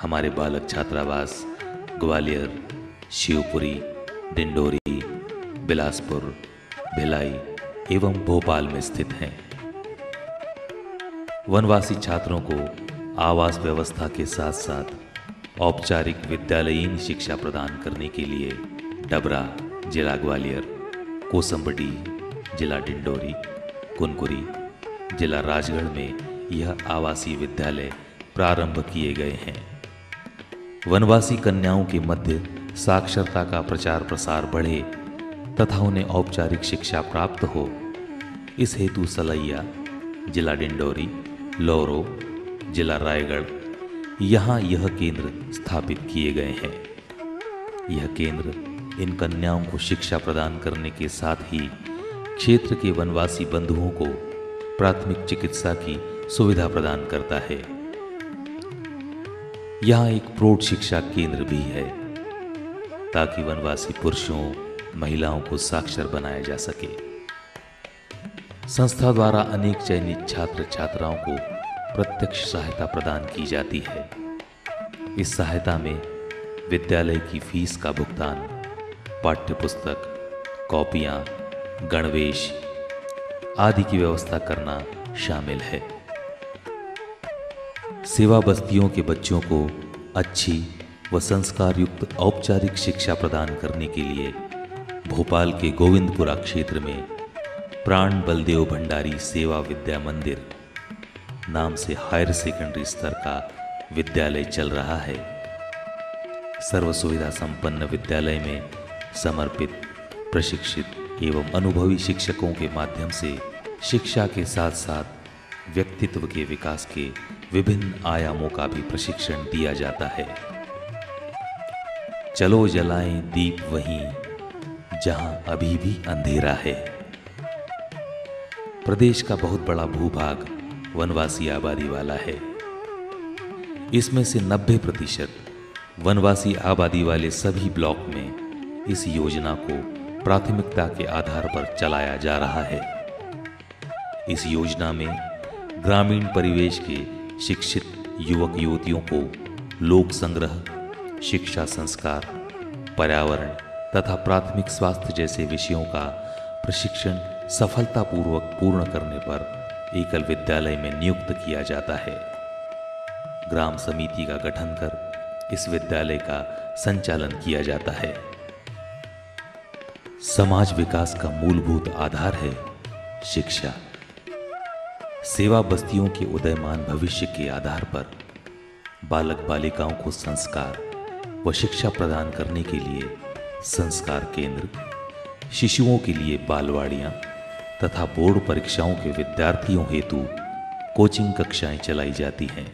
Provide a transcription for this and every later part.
हमारे बालक छात्रावास ग्वालियर, शिवपुरी, डिंडोरी, बिलासपुर, भिलाई एवं भोपाल में स्थित हैं। वनवासी छात्रों को आवास व्यवस्था के साथ साथ औपचारिक विद्यालयीन शिक्षा प्रदान करने के लिए डबरा जिला ग्वालियर, कोसंबडी जिला डिंडोरी, कुनकुरी जिला राजगढ़ में यह आवासीय विद्यालय प्रारंभ किए गए हैं। वनवासी कन्याओं के मध्य साक्षरता का प्रचार प्रसार बढ़े तथा उन्हें औपचारिक शिक्षा प्राप्त हो, इस हेतु सलैया जिला डिंडोरी, लौरो जिला रायगढ़ यहाँ यह केंद्र स्थापित किए गए हैं। यह केंद्र इन कन्याओं को शिक्षा प्रदान करने के साथ ही क्षेत्र के वनवासी बंधुओं को प्राथमिक चिकित्सा की सुविधा प्रदान करता है। यहाँ एक प्रौढ़ शिक्षा केंद्र भी है ताकि वनवासी पुरुषों महिलाओं को साक्षर बनाया जा सके। संस्था द्वारा अनेक चयनित छात्र छात्राओं को प्रत्यक्ष सहायता प्रदान की जाती है। इस सहायता में विद्यालय की फीस का भुगतान, पाठ्य पुस्तक, कॉपियाँ, गणवेश आदि की व्यवस्था करना शामिल है। सेवा बस्तियों के बच्चों को अच्छी व संस्कार युक्त औपचारिक शिक्षा प्रदान करने के लिए भोपाल के गोविंदपुरा क्षेत्र में प्राण बलदेव भंडारी सेवा विद्या मंदिर नाम से हायर सेकेंडरी स्तर का विद्यालय चल रहा है। सर्व सुविधा संपन्न विद्यालय में समर्पित, प्रशिक्षित एवं अनुभवी शिक्षकों के माध्यम से शिक्षा के साथ साथ व्यक्तित्व के विकास के विभिन्न आयामों का भी प्रशिक्षण दिया जाता है। चलो जलाएं दीप वहीं जहां अभी भी अंधेरा है। प्रदेश का बहुत बड़ा भूभाग वनवासी आबादी वाला है। इसमें से 90% वनवासी आबादी वाले सभी ब्लॉक में इस योजना को प्राथमिकता के आधार पर चलाया जा रहा है। इस योजना में ग्रामीण परिवेश के शिक्षित युवक युवतियों को लोक संग्रह, शिक्षा संस्कार, पर्यावरण तथा प्राथमिक स्वास्थ्य जैसे विषयों का प्रशिक्षण सफलतापूर्वक पूर्ण करने पर एकल विद्यालय में नियुक्त किया जाता है। ग्राम समिति का गठन कर इस विद्यालय का संचालन किया जाता है। समाज विकास का मूलभूत आधार है शिक्षा। सेवा बस्तियों के उदयमान भविष्य के आधार पर बालक बालिकाओं को संस्कार व शिक्षा प्रदान करने के लिए संस्कार केंद्र, शिशुओं के लिए बालवाड़ियां तथा बोर्ड परीक्षाओं के विद्यार्थियों हेतु कोचिंग कक्षाएं चलाई जाती हैं।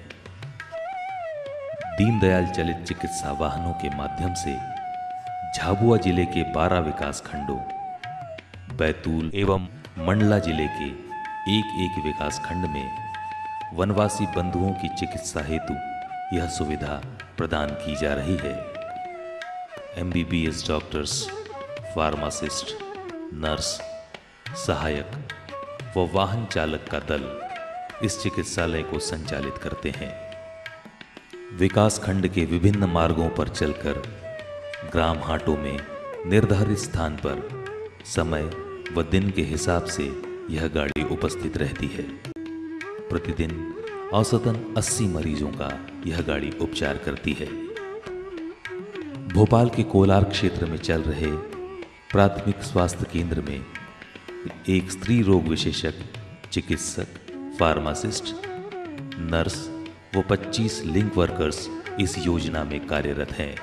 दीनदयाल चलित चिकित्सा वाहनों के माध्यम से झाबुआ जिले के 12 विकास खंडों, बैतूल एवं मंडला जिले के एक विकास खंड में वनवासी बंधुओं की चिकित्सा हेतु यह सुविधा प्रदान की जा रही है। MBBS डॉक्टर्स, फार्मासिस्ट, नर्स, सहायक व वाहन चालक का दल इस चिकित्सालय को संचालित करते हैं। विकास खंड के विभिन्न मार्गों पर चलकर ग्राम हाटों में निर्धारित स्थान पर समय व दिन के हिसाब से यह गाड़ी उपस्थित रहती है। प्रतिदिन औसतन 80 मरीजों का यह गाड़ी उपचार करती है। भोपाल के कोलार क्षेत्र में चल रहे प्राथमिक स्वास्थ्य केंद्र में एक स्त्री रोग विशेषज्ञ, चिकित्सक, फार्मासिस्ट, नर्स व 25 लिंक वर्कर्स इस योजना में कार्यरत हैं।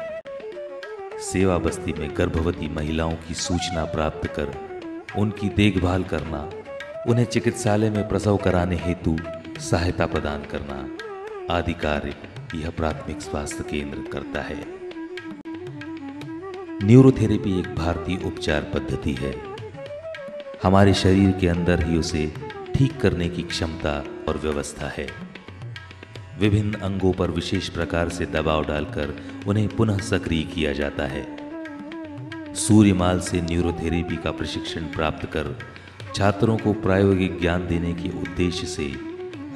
सेवा बस्ती में गर्भवती महिलाओं की सूचना प्राप्त कर उनकी देखभाल करना, उन्हें चिकित्सालय में प्रसव कराने हेतु सहायता प्रदान करना आदि कार्य यह प्राथमिक स्वास्थ्य केंद्र करता है। न्यूरोथेरेपी एक भारतीय उपचार पद्धति है। हमारे शरीर के अंदर ही उसे ठीक करने की क्षमता और व्यवस्था है। विभिन्न अंगों पर विशेष प्रकार से दबाव डालकर उन्हें पुनः सक्रिय किया जाता है। सूर्यमाल से न्यूरोथेरेपी का प्रशिक्षण प्राप्त कर छात्रों को प्रायोगिक ज्ञान देने के उद्देश्य से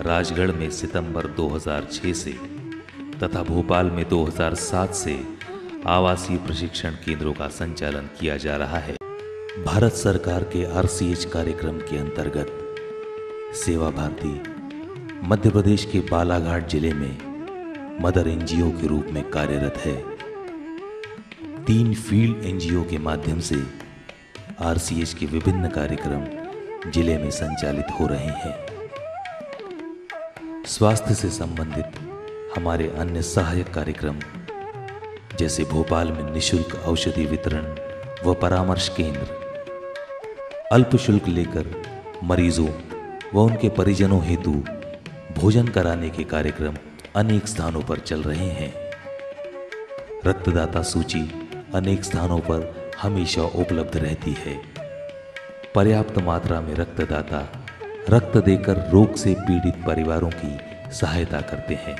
राजगढ़ में सितंबर 2006 से तथा भोपाल में 2007 से आवासीय प्रशिक्षण केंद्रों का संचालन किया जा रहा है। भारत सरकार के RCH कार्यक्रम के अंतर्गत सेवा भारती मध्य प्रदेश के बालाघाट जिले में मदर NGO के रूप में कार्यरत है। 3 फील्ड NGO के माध्यम से RCH के विभिन्न कार्यक्रम जिले में संचालित हो रहे हैं। स्वास्थ्य से संबंधित हमारे अन्य सहायक कार्यक्रम जैसे भोपाल में निःशुल्क औषधि वितरण व परामर्श केंद्र, अल्प शुल्क लेकर मरीजों व उनके परिजनों हेतु भोजन कराने के कार्यक्रम अनेक स्थानों पर चल रहे हैं। रक्तदाता सूची अनेक स्थानों पर हमेशा उपलब्ध रहती है। पर्याप्त मात्रा में रक्तदाता रक्त देकर रोग से पीड़ित परिवारों की सहायता करते हैं।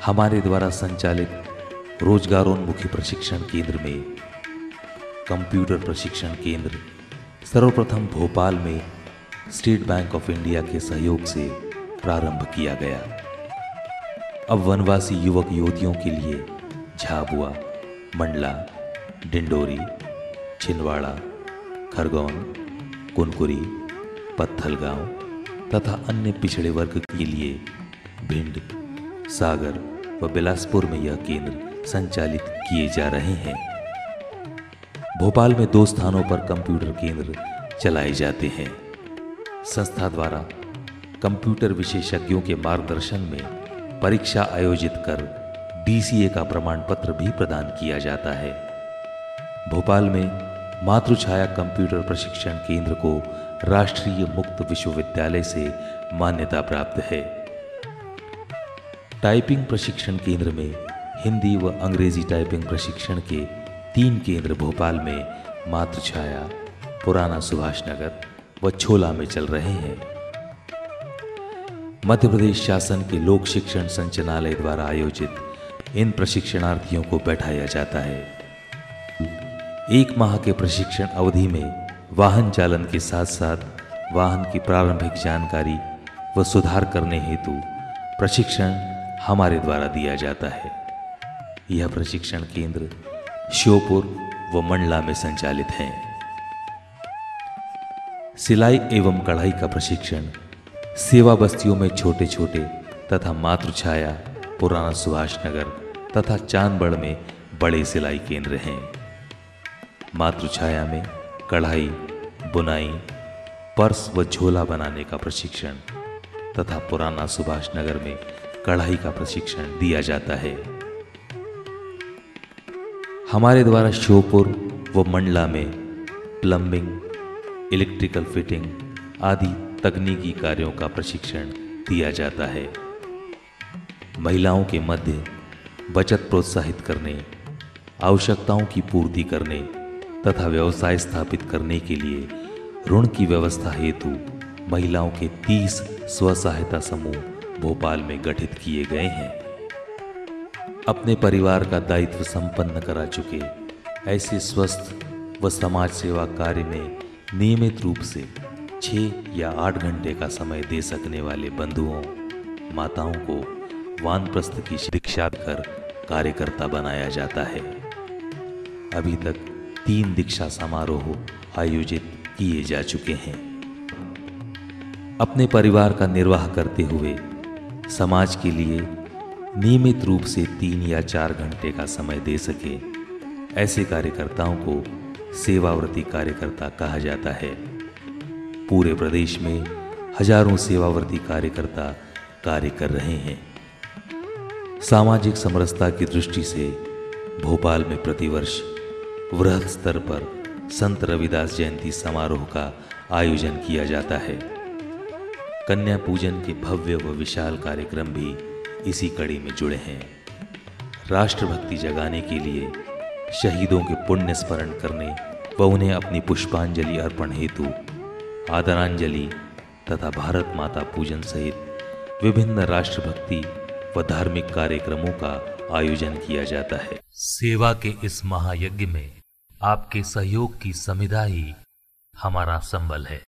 हमारे द्वारा संचालित रोजगारोन्मुखी प्रशिक्षण केंद्र में कंप्यूटर प्रशिक्षण केंद्र सर्वप्रथम भोपाल में स्टेट बैंक ऑफ इंडिया के सहयोग से प्रारंभ किया गया। अब वनवासी युवक युवतियों के लिए झाबुआ, मंडला, डिंडोरी, छिंदवाड़ा, खरगोन, कुनकुरी, पत्थलगांव तथा अन्य पिछड़े वर्ग के लिए भिंड, सागर व बिलासपुर में यह केंद्र संचालित किए जा रहे हैं। भोपाल में 2 स्थानों पर कंप्यूटर केंद्र चलाए जाते हैं। संस्था द्वारा कंप्यूटर विशेषज्ञों के मार्गदर्शन में परीक्षा आयोजित कर DCA का प्रमाण पत्र भी प्रदान किया जाता है। भोपाल में मातृछाया कंप्यूटर प्रशिक्षण केंद्र को राष्ट्रीय मुक्त विश्वविद्यालय से मान्यता प्राप्त है। टाइपिंग प्रशिक्षण केंद्र में हिंदी व अंग्रेजी टाइपिंग प्रशिक्षण के 3 केंद्र भोपाल में मातृछाया, पुराना सुभाष नगर व छोला में चल रहे हैं। मध्य प्रदेश शासन के लोक शिक्षण संचालनालय द्वारा आयोजित इन प्रशिक्षणार्थियों को बैठाया जाता है। 1 माह के प्रशिक्षण अवधि में वाहन चालन के साथ साथ वाहन की प्रारंभिक जानकारी व सुधार करने हेतु प्रशिक्षण हमारे द्वारा दिया जाता है। यह प्रशिक्षण केंद्र श्योपुर व मंडला में संचालित हैं। सिलाई एवं कढ़ाई का प्रशिक्षण सेवा बस्तियों में छोटे छोटे तथा मातृछाया, पुराना सुभाष नगर तथा चांदबड़ में बड़े सिलाई केंद्र हैं। मातृछाया में कढ़ाई, बुनाई, पर्स व झोला बनाने का प्रशिक्षण तथा पुराना सुभाष नगर में कढ़ाई का प्रशिक्षण दिया जाता है। हमारे द्वारा श्योपुर व मंडला में प्लम्बिंग, इलेक्ट्रिकल फिटिंग आदि तकनीकी कार्यों का प्रशिक्षण दिया जाता है। महिलाओं के मध्य बचत प्रोत्साहित करने, आवश्यकताओं की पूर्ति करने तथा व्यवसाय स्थापित करने के लिए ऋण की व्यवस्था हेतु महिलाओं के 30 स्व-सहायता समूह भोपाल में गठित किए गए हैं। अपने परिवार का दायित्व संपन्न करा चुके ऐसे स्वस्थ व समाज सेवा कार्य में नियमित रूप से 6 या 8 घंटे का समय दे सकने वाले बंधुओं, माताओं को वानप्रस्थ की दीक्षा कर कार्यकर्ता बनाया जाता है। अभी तक 3 दीक्षा समारोह आयोजित किए जा चुके हैं। अपने परिवार का निर्वाह करते हुए समाज के लिए नियमित रूप से 3 या 4 घंटे का समय दे सके ऐसे कार्यकर्ताओं को सेवाव्रती कार्यकर्ता कहा जाता है। पूरे प्रदेश में हजारों सेवाव्रती कार्यकर्ता कार्य कर रहे हैं। सामाजिक समरसता की दृष्टि से भोपाल में प्रतिवर्ष वृहद स्तर पर संत रविदास जयंती समारोह का आयोजन किया जाता है। कन्या पूजन के भव्य व विशाल कार्यक्रम भी इसी कड़ी में जुड़े हैं। राष्ट्रभक्ति जगाने के लिए शहीदों के पुण्य स्मरण करने व उन्हें अपनी पुष्पांजलि अर्पण हेतु आदरांजलि तथा भारत माता पूजन सहित विभिन्न राष्ट्रभक्ति व धार्मिक कार्यक्रमों का आयोजन किया जाता है। सेवा के इस महायज्ञ में आपके सहयोग की समिधा ही हमारा संबल है।